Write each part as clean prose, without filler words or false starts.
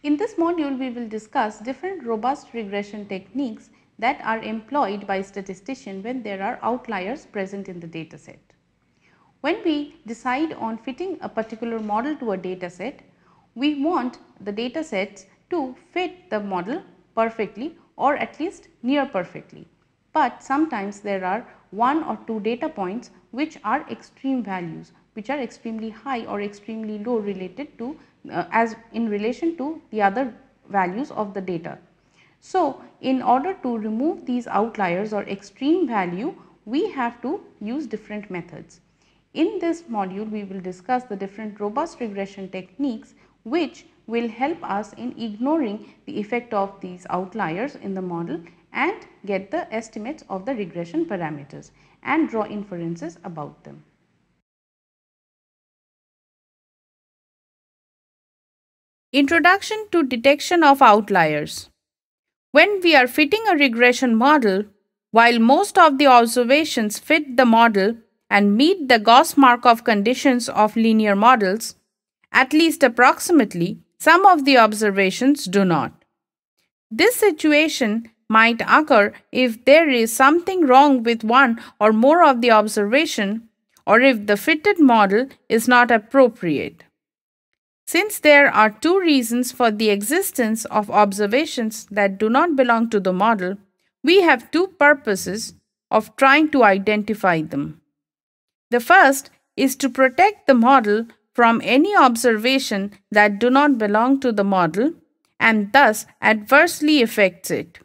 In this module, we will discuss different robust regression techniques that are employed by statisticians when there are outliers present in the dataset. When we decide on fitting a particular model to a dataset, we want the datasets to fit the model perfectly or at least near perfectly. But sometimes there are one or two data points which are extreme values, which are extremely high or extremely low related to as in relation to the other values of the data. So, in order to remove these outliers or extreme value, we have to use different methods. In this module, we will discuss the different robust regression techniques which will help us in ignoring the effect of these outliers in the model and get the estimates of the regression parameters and draw inferences about them. Introduction to detection of outliers. When we are fitting a regression model, while most of the observations fit the model and meet the Gauss Markov conditions of linear models, at least approximately, some of the observations do not. This situation might occur if there is something wrong with one or more of the observation, or if the fitted model is not appropriate. Since there are two reasons for the existence of observations that do not belong to the model, we have two purposes of trying to identify them. The first is to protect the model from any observation that do not belong to the model and thus adversely affects it.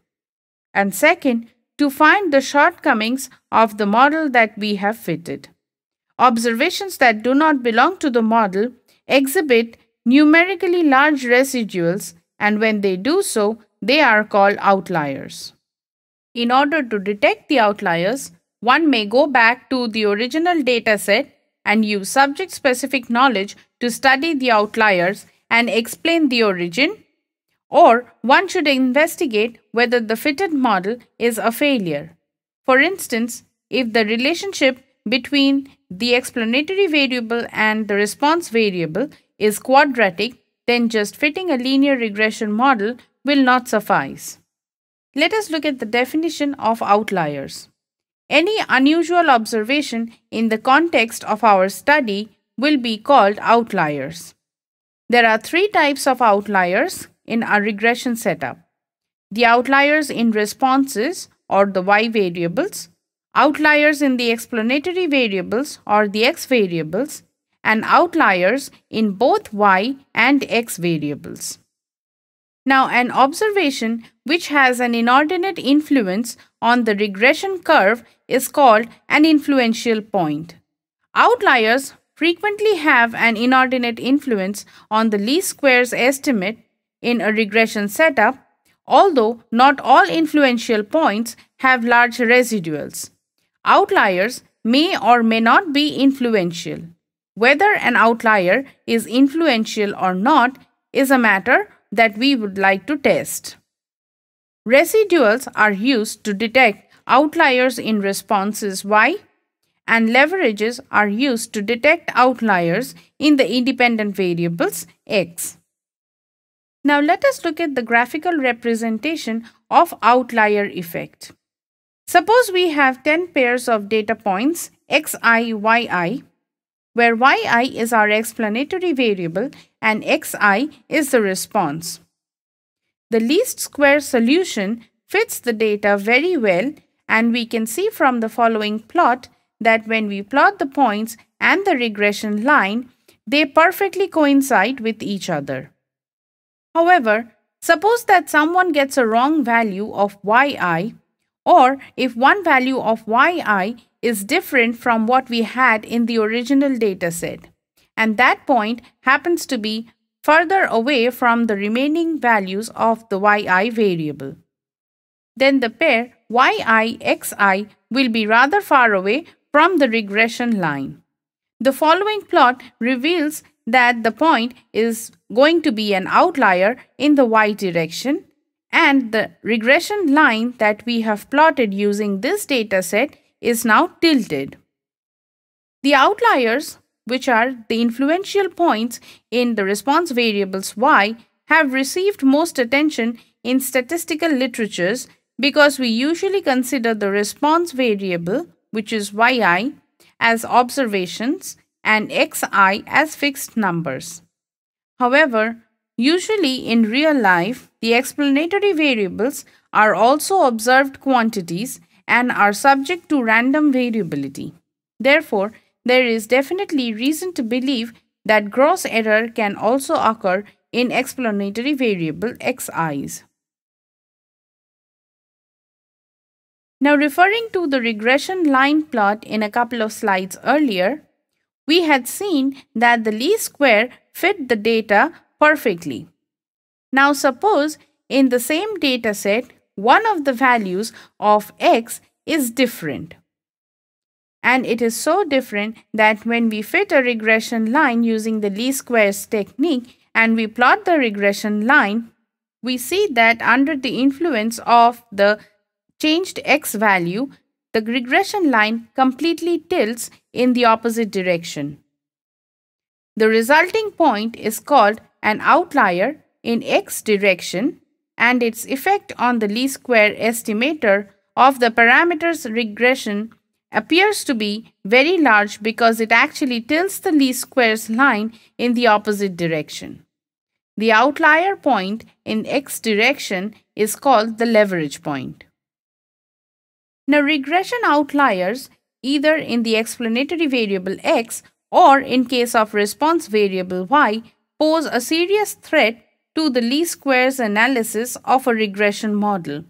And second, to find the shortcomings of the model that we have fitted. Observations that do not belong to the model exhibit numerically large residuals, and when they do so, they are called outliers. In order to detect the outliers, one may go back to the original dataset and use subject-specific knowledge to study the outliers and explain the origin, or one should investigate whether the fitted model is a failure. For instance, if the relationship between the explanatory variable and the response variable is quadratic, then just fitting a linear regression model will not suffice. Let us look at the definition of outliers. Any unusual observation in the context of our study will be called outliers. There are three types of outliers in a regression setup: the outliers in responses or the y variables, outliers in the explanatory variables or the x variables, and outliers in both y and x variables. Now, an observation which has an inordinate influence on the regression curve is called an influential point. Outliers frequently have an inordinate influence on the least squares estimate in a regression setup, although not all influential points have large residuals. Outliers may or may not be influential. Whether an outlier is influential or not is a matter that we would like to test. Residuals are used to detect outliers in responses y, and leverages are used to detect outliers in the independent variables x. Now let us look at the graphical representation of outlier effect. Suppose we have 10 pairs of data points xi, yi, where yi is our explanatory variable and xi is the response. The least square solution fits the data very well, and we can see from the following plot that when we plot the points and the regression line, they perfectly coincide with each other. However, suppose that someone gets a wrong value of yi, or if one value of yi is different from what we had in the original dataset, and that point happens to be further away from the remaining values of the yi variable. Then the pair yi-xi will be rather far away from the regression line. The following plot reveals that the point is going to be an outlier in the y direction, and the regression line that we have plotted using this dataset is now tilted. The outliers, which are the influential points in the response variables y, have received most attention in statistical literatures because we usually consider the response variable, which is yi, as observations and xi as fixed numbers. However, usually in real life, the explanatory variables are also observed quantities and are subject to random variability. Therefore, there is definitely reason to believe that gross error can also occur in explanatory variable xi's. Now, referring to the regression line plot in a couple of slides earlier, we had seen that the least square fit the data perfectly. Now, suppose in the same data set, one of the values of x is different. And it is so different that when we fit a regression line using the least squares technique and we plot the regression line, we see that under the influence of the changed x value, the regression line completely tilts in the opposite direction. The resulting point is called an outlier in x direction, and its effect on the least square estimator of the parameters regression appears to be very large because it actually tilts the least squares line in the opposite direction. The outlier point in x direction is called the leverage point. Now, regression outliers, either in the explanatory variable x or in case of response variable y, pose a serious threat to the least squares analysis of a regression model.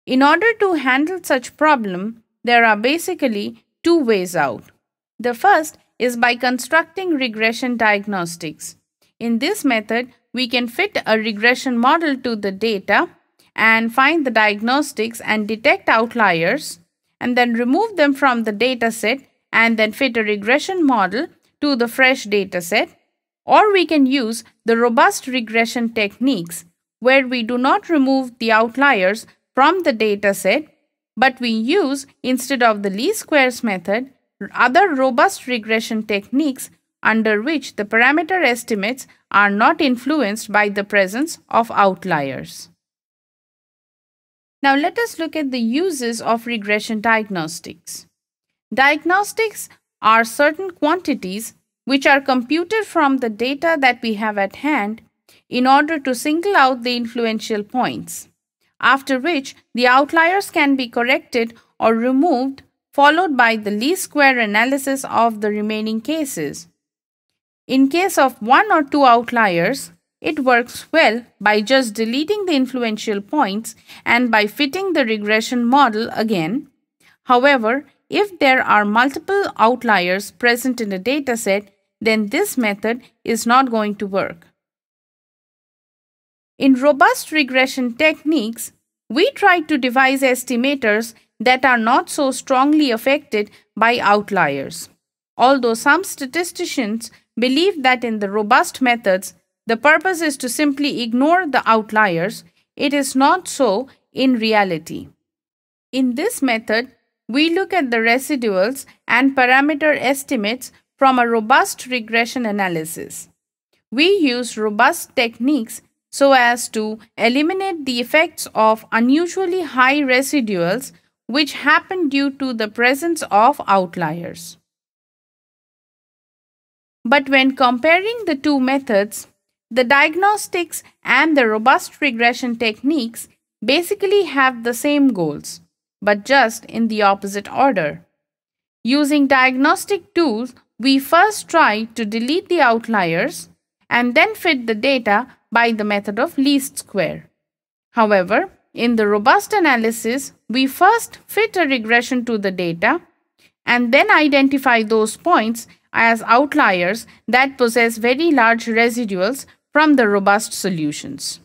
In order to handle such problem, there are basically two ways out. The first is by constructing regression diagnostics. In this method, we can fit a regression model to the data and find the diagnostics and detect outliers, and then remove them from the data set and then fit a regression model to the fresh data set. Or we can use the robust regression techniques where we do not remove the outliers from the data set, but we use, instead of the least squares method, other robust regression techniques under which the parameter estimates are not influenced by the presence of outliers. Now let us look at the uses of regression diagnostics. Diagnostics are certain quantities which are computed from the data that we have at hand in order to single out the influential points, after which the outliers can be corrected or removed, followed by the least square analysis of the remaining cases. In case of one or two outliers, it works well by just deleting the influential points and by fitting the regression model again. However, if there are multiple outliers present in a dataset, then this method is not going to work. In robust regression techniques, we try to devise estimators that are not so strongly affected by outliers. Although some statisticians believe that in the robust methods, the purpose is to simply ignore the outliers, it is not so in reality. In this method, we look at the residuals and parameter estimates from a robust regression analysis. We use robust techniques so as to eliminate the effects of unusually high residuals which happen due to the presence of outliers. But when comparing the two methods, the diagnostics and the robust regression techniques basically have the same goals, but just in the opposite order. Using diagnostic tools, we first try to delete the outliers and then fit the data by the method of least square. However, in the robust analysis, we first fit a regression to the data and then identify those points as outliers that possess very large residuals from the robust solutions.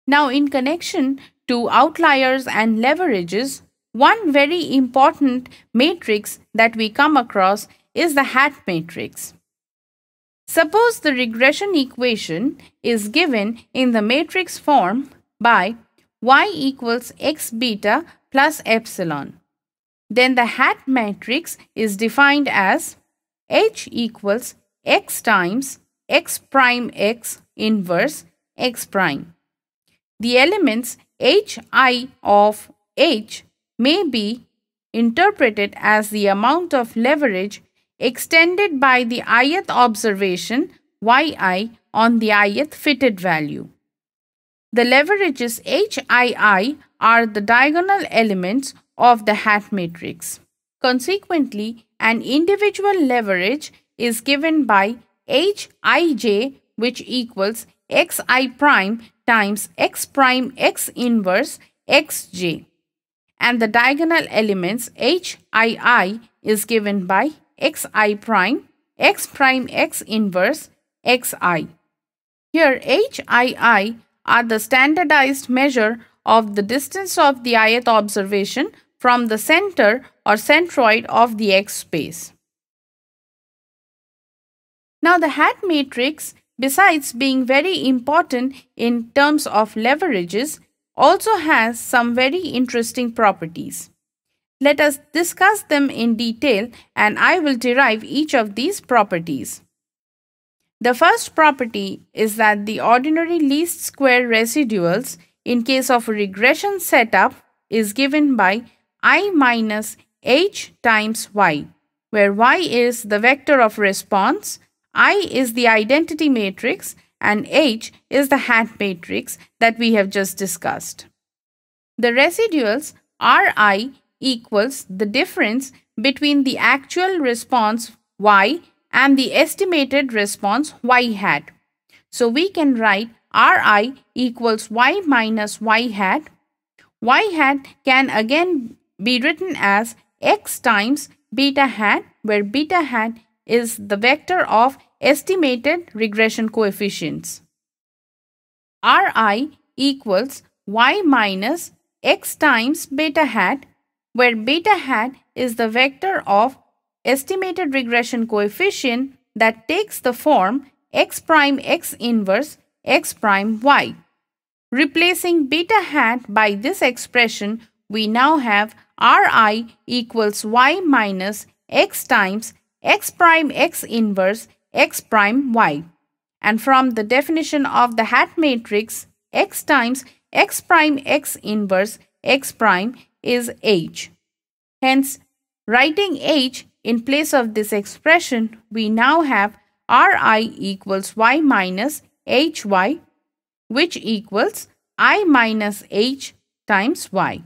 Now, in connection to outliers and leverages, one very important matrix that we come across is the hat matrix. Suppose the regression equation is given in the matrix form by y equals x beta plus epsilon. Then the hat matrix is defined as H equals x times x prime x inverse x prime. The elements hi of h may be interpreted as the amount of leverage extended by the ith observation yi on the ith fitted value. The leverages hii are the diagonal elements of the hat matrix. Consequently, an individual leverage is given by hij, which equals xi prime times x prime x inverse xj, and the diagonal elements hii is given by xi prime x inverse xi. Here hii are the standardized measure of the distance of the ith observation from the center or centroid of the X space. Now the hat matrix, besides being very important in terms of leverages, also has some very interesting properties. Let us discuss them in detail and I will derive each of these properties. The first property is that the ordinary least square residuals in case of a regression setup is given by I minus h times y, where y is the vector of response, I is the identity matrix, and h is the hat matrix that we have just discussed. The residuals Ri equals the difference between the actual response y and the estimated response y hat. So we can write Ri equals y minus y hat. Y hat can again be written as x times beta hat, where beta hat is the vector of estimated regression coefficients. Ri equals y minus x times beta hat, where beta hat is the vector of estimated regression coefficient that takes the form x prime x inverse x prime y. Replacing beta hat by this expression, we now have Ri equals y minus x times x prime x inverse x prime y. And from the definition of the hat matrix, x times x prime x inverse x prime is h. Hence, writing h in place of this expression, we now have Ri equals y minus hy, which equals I minus h times y.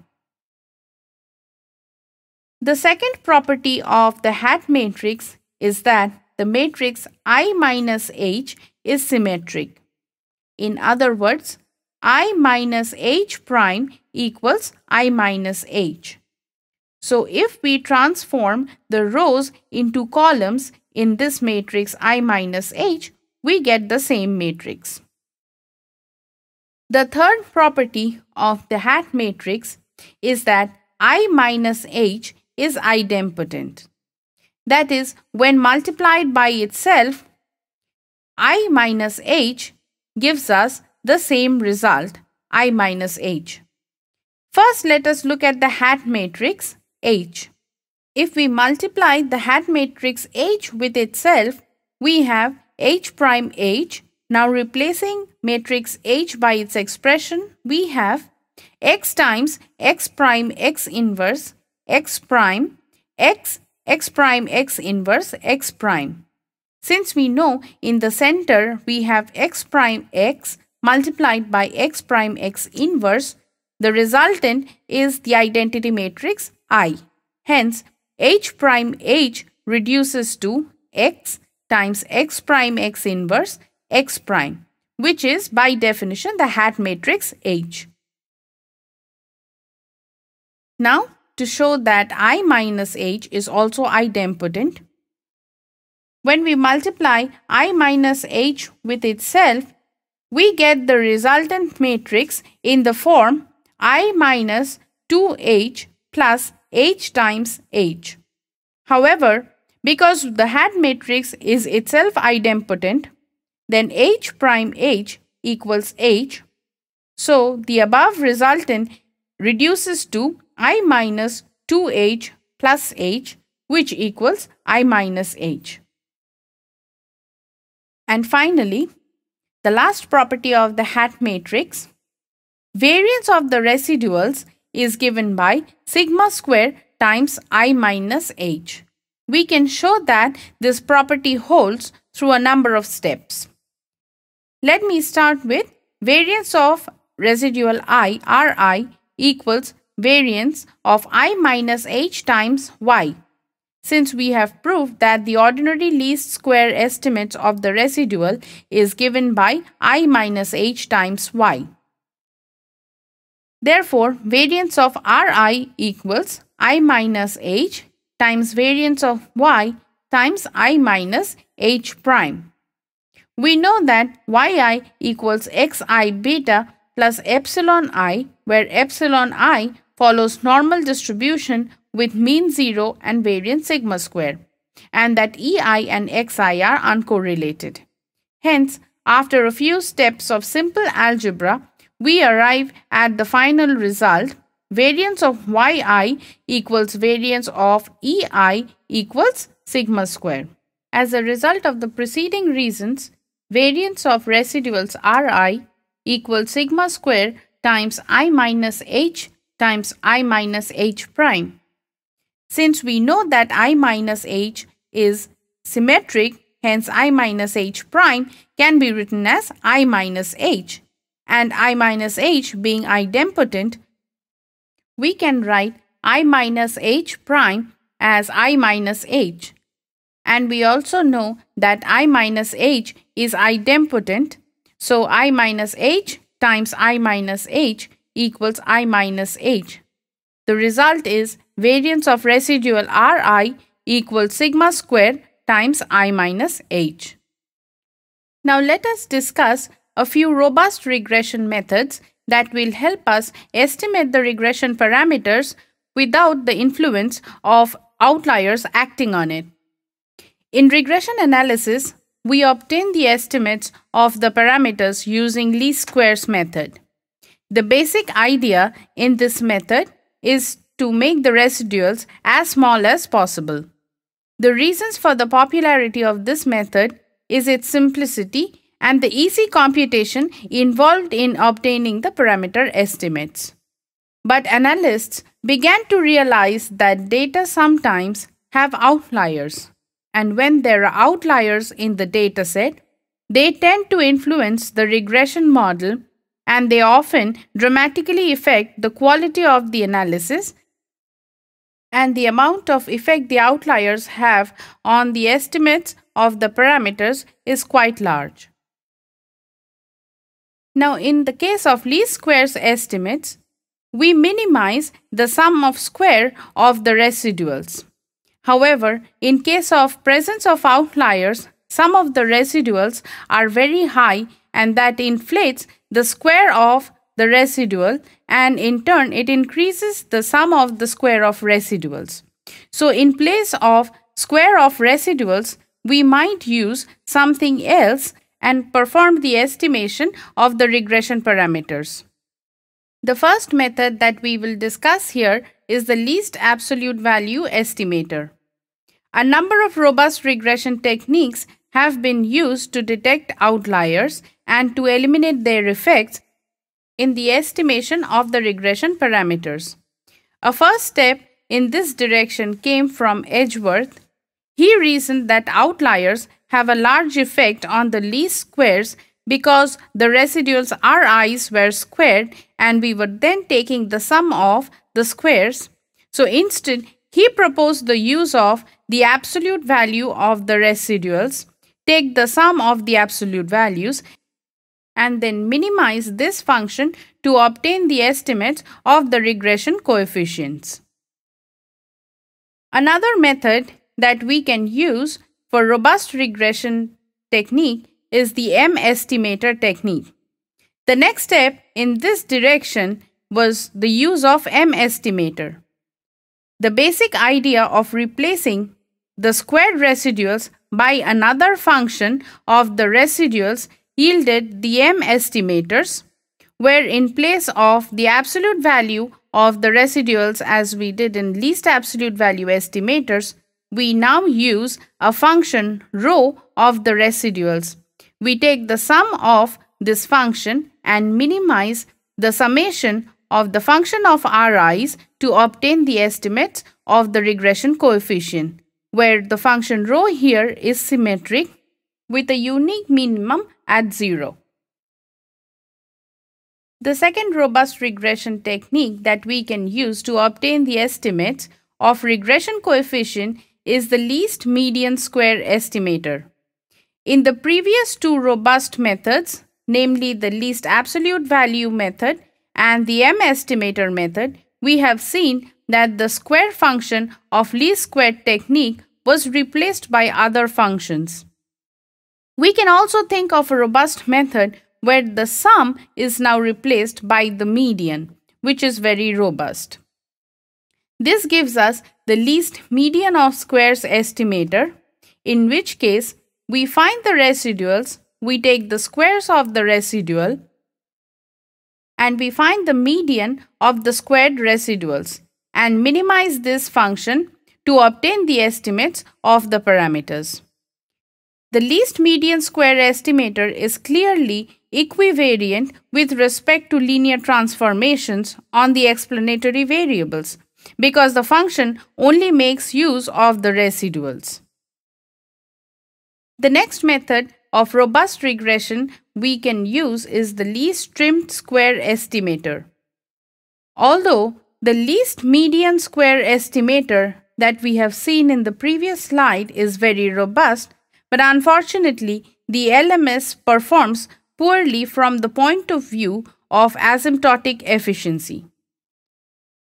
The second property of the hat matrix is that the matrix I minus h is symmetric. In other words, I minus h prime equals I minus h. So if we transform the rows into columns in this matrix I minus h, we get the same matrix. The third property of the hat matrix is that I minus h is idempotent. That is, when multiplied by itself, I minus h gives us the same result, I minus h. First, let us look at the hat matrix H. If we multiply the hat matrix H with itself, we have H prime H. Now replacing matrix H by its expression, we have x times x prime x inverse x prime x prime x inverse x prime. Since we know in the center we have x prime x multiplied by x prime x inverse, the resultant is the identity matrix I. Hence, H prime H reduces to x times x prime x inverse x prime, which is by definition the hat matrix H. Now, to show that I minus H is also idempotent, when we multiply I minus H with itself, we get the resultant matrix in the form I minus 2H plus H times H. However, because the hat matrix is itself idempotent, then H prime H equals H. So, the above resultant reduces to I minus 2H plus H, which equals I minus H. And finally, the last property of the hat matrix, variance of the residuals is given by sigma square times I minus h. We can show that this property holds through a number of steps. Let me start with variance of residual I, Ri, equals variance of I minus h times y. Since we have proved that the ordinary least square estimate of the residual is given by I minus h times y. Therefore, variance of Ri equals I minus h times variance of y times I minus h prime. We know that yi equals xi beta plus epsilon I, where epsilon I follows normal distribution with mean 0 and variance sigma square, and that ei and xi are uncorrelated. Hence, after a few steps of simple algebra, we arrive at the final result, variance of yi equals variance of ei equals sigma square. As a result of the preceding reasons, variance of residuals Ri equals sigma square times I minus h times I minus h prime. Since we know that I minus h is symmetric, hence I minus h prime can be written as I minus h. And I minus h being idempotent, we can write I minus h prime as I minus h. And we also know that I minus h is idempotent, so I minus h times I minus h equals I minus h. The result is variance of residual Ri equals sigma square times I minus h. Now let us discuss a few robust regression methods that will help us estimate the regression parameters without the influence of outliers acting on it. In regression analysis, we obtain the estimates of the parameters using least squares method. The basic idea in this method is to make the residuals as small as possible. The reasons for the popularity of this method is its simplicity and the easy computation involved in obtaining the parameter estimates. But analysts began to realize that data sometimes have outliers, and when there are outliers in the dataset, they tend to influence the regression model, and they often dramatically affect the quality of the analysis, and the amount of effect the outliers have on the estimates of the parameters is quite large. Now, in the case of least squares estimates, we minimize the sum of square of the residuals. However, in case of presence of outliers, some of the residuals are very high, and that inflates the square of the residual, and in turn it increases the sum of the square of residuals. So in place of square of residuals, we might use something else and perform the estimation of the regression parameters. The first method that we will discuss here is the least absolute value estimator. A number of robust regression techniques have been used to detect outliers and to eliminate their effects in the estimation of the regression parameters. A first step in this direction came from Edgeworth. He reasoned that outliers have a large effect on the least squares because the residuals Ri's were squared and we were then taking the sum of the squares. So instead, he proposed the use of the absolute value of the residuals, take the sum of the absolute values, and then minimize this function to obtain the estimates of the regression coefficients. Another method that we can use for robust regression technique is the estimator technique. The next step in this direction was the use of estimator. The basic idea of replacing the squared residuals by another function of the residuals yielded the estimators, where in place of the absolute value of the residuals as we did in least absolute value estimators, we now use a function rho of the residuals, we take the sum of this function and minimize the summation of the function of ri's to obtain the estimates of the regression coefficient, where the function rho here is symmetric with a unique minimum at 0. The second robust regression technique that we can use to obtain the estimates of regression coefficient is the least median square estimator. In the previous two robust methods, namely the least absolute value method and the M-estimator method, we have seen that the square function of least squared technique was replaced by other functions. We can also think of a robust method where the sum is now replaced by the median, which is very robust. This gives us the least median of squares estimator, in which case we find the residuals, we take the squares of the residual, and we find the median of the squared residuals and minimize this function to obtain the estimates of the parameters. The least median square estimator is clearly equivariant with respect to linear transformations on the explanatory variables because the function only makes use of the residuals. The next method of robust regression we can use is the least trimmed square estimator. Although the least median square estimator that we have seen in the previous slide is very robust, but unfortunately the LMS performs poorly from the point of view of asymptotic efficiency.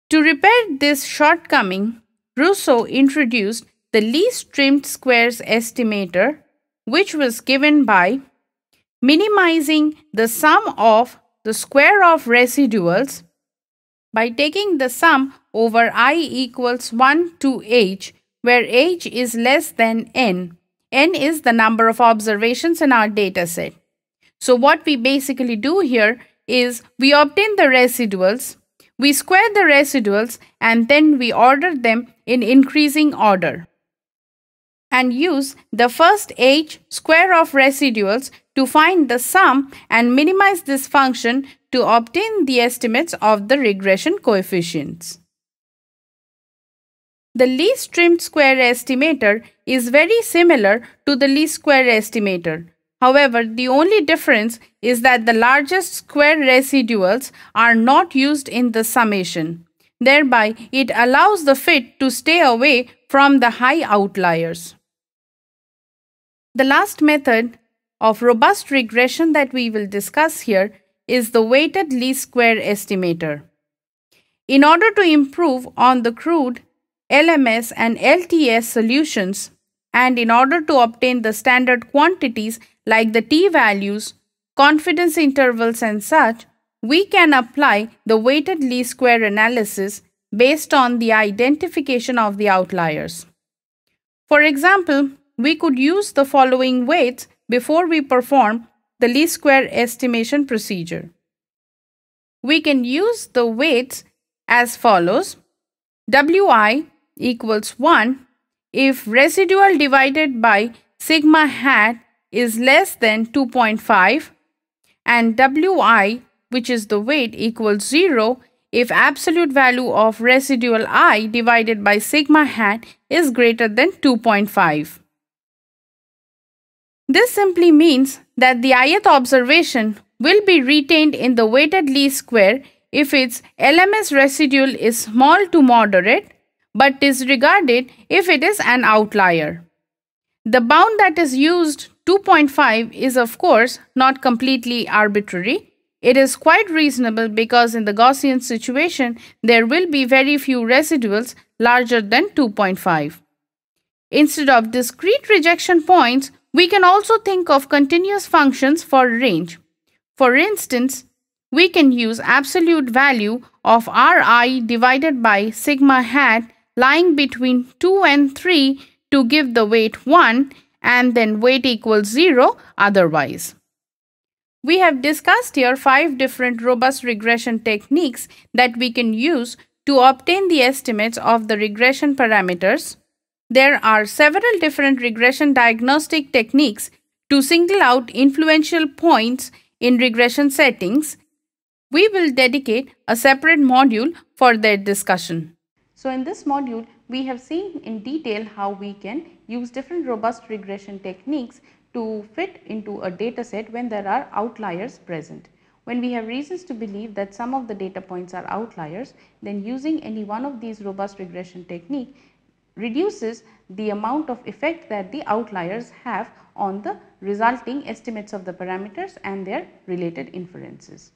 To repair this shortcoming, Rousseau introduced the least trimmed squares estimator, which was given by minimizing the sum of the square of residuals by taking the sum over I equals 1 to h, where h is less than n. N is the number of observations in our data set. So what we basically do here is we obtain the residuals, we square the residuals, and then we order them in increasing order and use the first h square of residuals to find the sum and minimize this function to obtain the estimates of the regression coefficients. The least trimmed square estimator is very similar to the least square estimator. However, the only difference is that the largest square residuals are not used in the summation. Thereby, it allows the fit to stay away from the high outliers. The last method of robust regression that we will discuss here is the weighted least square estimator. In order to improve on the crude LMS and LTS solutions, and in order to obtain the standard quantities like the t-values, confidence intervals and such, we can apply the weighted least square analysis based on the identification of the outliers. For example, we could use the following weights before we perform the least square estimation procedure. We can use the weights as follows: Wi equals 1 if residual divided by sigma hat is less than 2.5, and Wi, which is the weight, equals 0 if absolute value of residual I divided by sigma hat is greater than 2.5. This simply means that the ith observation will be retained in the weighted least square if its LMS residual is small to moderate, but disregarded if it is an outlier. The bound that is used, 2.5, is of course not completely arbitrary. It is quite reasonable because in the Gaussian situation, there will be very few residuals larger than 2.5. Instead of discrete rejection points, we can also think of continuous functions for range. For instance, we can use absolute value of Ri divided by sigma hat lying between 2 and 3 to give the weight 1, and then weight equals 0 otherwise. We have discussed here 5 different robust regression techniques that we can use to obtain the estimates of the regression parameters. There are several different regression diagnostic techniques To single out influential points in regression settings, we will dedicate a separate module for their discussion. So, in this module, we have seen in detail how we can use different robust regression techniques to fit into a data set when there are outliers present. When we have reasons to believe that some of the data points are outliers, then using any one of these robust regression technique reduces the amount of effect that the outliers have on the resulting estimates of the parameters and their related inferences.